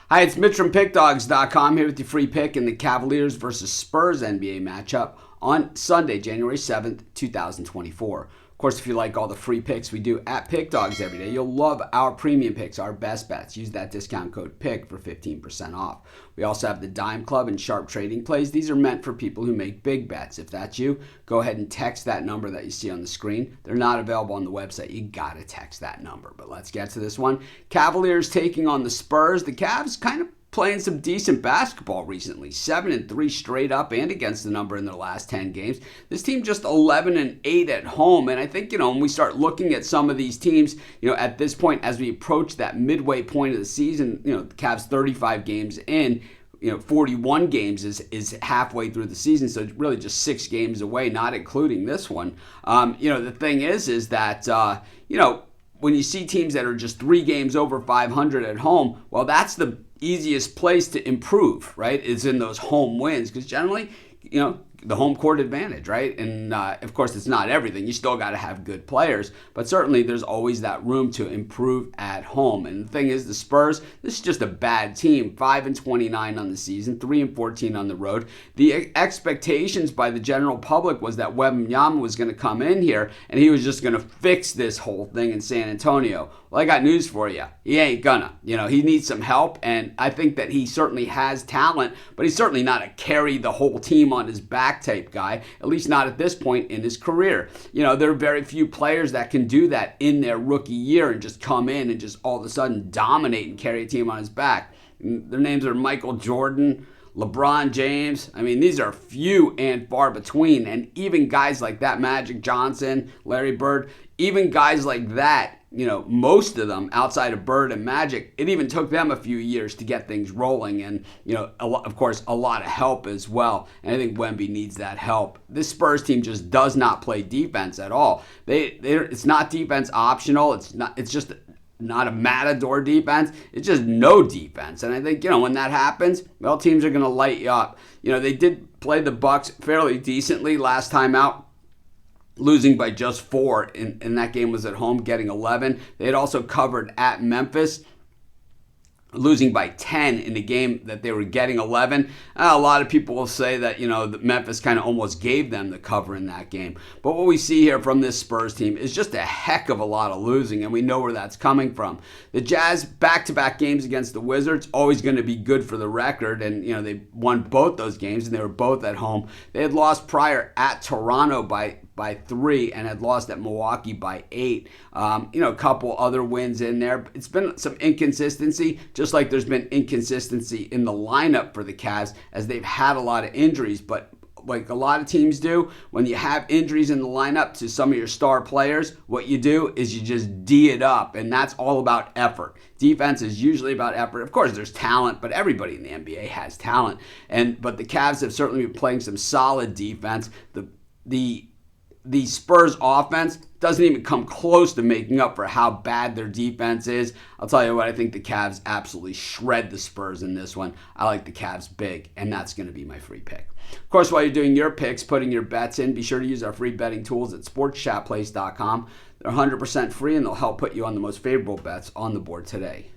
Hi, it's Mitch from Pickdawgz.com here with your free pick in the Cavaliers versus Spurs NBA matchup on Sunday, January 7th, 2024. Of course, if you like all the free picks we do at Pick Dawgz every day, you'll love our premium picks, our best bets. Use that discount code PICK for 15% off. We also have the Dime Club and Sharp Trading Plays. These are meant for people who make big bets. If that's you, go ahead and text that number that you see on the screen. They're not available on the website. You got to text that number. But let's get to this one. Cavaliers taking on the Spurs. The Cavs kind of playing some decent basketball recently. 7-3 straight up and against the number in their last 10 games. This team just 11-8 at home. And I think, when we start looking at some of these teams, at this point, as we approach that midway point of the season, the Cavs 35 games in, 41 games is halfway through the season, so it's really just 6 games away, not including this one. The thing is that, when you see teams that are just 3 games over 500 at home, well, that's the easiest place to improve, right? Is in those home wins, because generally, the home court advantage, right? And of course, it's not everything. You still got to have good players, but certainly there's always that room to improve at home. And the thing is, the Spurs, this is just a bad team. 5-29 on the season, 3-14 on the road. The expectations by the general public was that Wembanyama was going to come in here and he was just going to fix this whole thing in San Antonio. Well, I got news for you. He ain't gonna. He needs some help, and I think that he certainly has talent, but he's certainly not a carry the whole team on his back type guy, at least not at this point in his career. There are very few players that can do that in their rookie year and just come in and just all of a sudden dominate and carry a team on his back. And their names are Michael Jordan, LeBron James. These are few and far between, and even guys like that, Magic Johnson, Larry Bird, even guys like that, most of them outside of Bird and Magic, it even took them a few years to get things rolling, and of course a lot of help as well. And I think Wemby needs that help. This Spurs team just does not play defense at all. It's not defense optional. It's just not a matador defense. It's just no defense. And I think, when that happens, well, teams are going to light you up. They did play the Bucks fairly decently last time out, losing by just 4, and that game was at home, getting 11. They had also covered at Memphis, losing by 10 in the game that they were getting 11. A lot of people will say that, that Memphis kind of almost gave them the cover in that game. But what we see here from this Spurs team is just a heck of a lot of losing, and we know where that's coming from. The Jazz, back-to-back games against the Wizards, always going to be good for the record, and, they won both those games, and they were both at home. They had lost prior at Toronto by 3 and had lost at Milwaukee by 8. A couple other wins in there. It's been some inconsistency, just like there's been inconsistency in the lineup for the Cavs as they've had a lot of injuries. But like a lot of teams do, when you have injuries in the lineup to some of your star players, what you do is you just D it up, and that's all about effort. Defense is usually about effort. Of course, there's talent, but everybody in the NBA has talent. But the Cavs have certainly been playing some solid defense. The Spurs offense doesn't even come close to making up for how bad their defense is. I'll tell you what, I think the Cavs absolutely shred the Spurs in this one. I like the Cavs big, and that's going to be my free pick. Of course, while you're doing your picks, putting your bets in, be sure to use our free betting tools at sportschatplace.com. They're 100% free, and they'll help put you on the most favorable bets on the board today.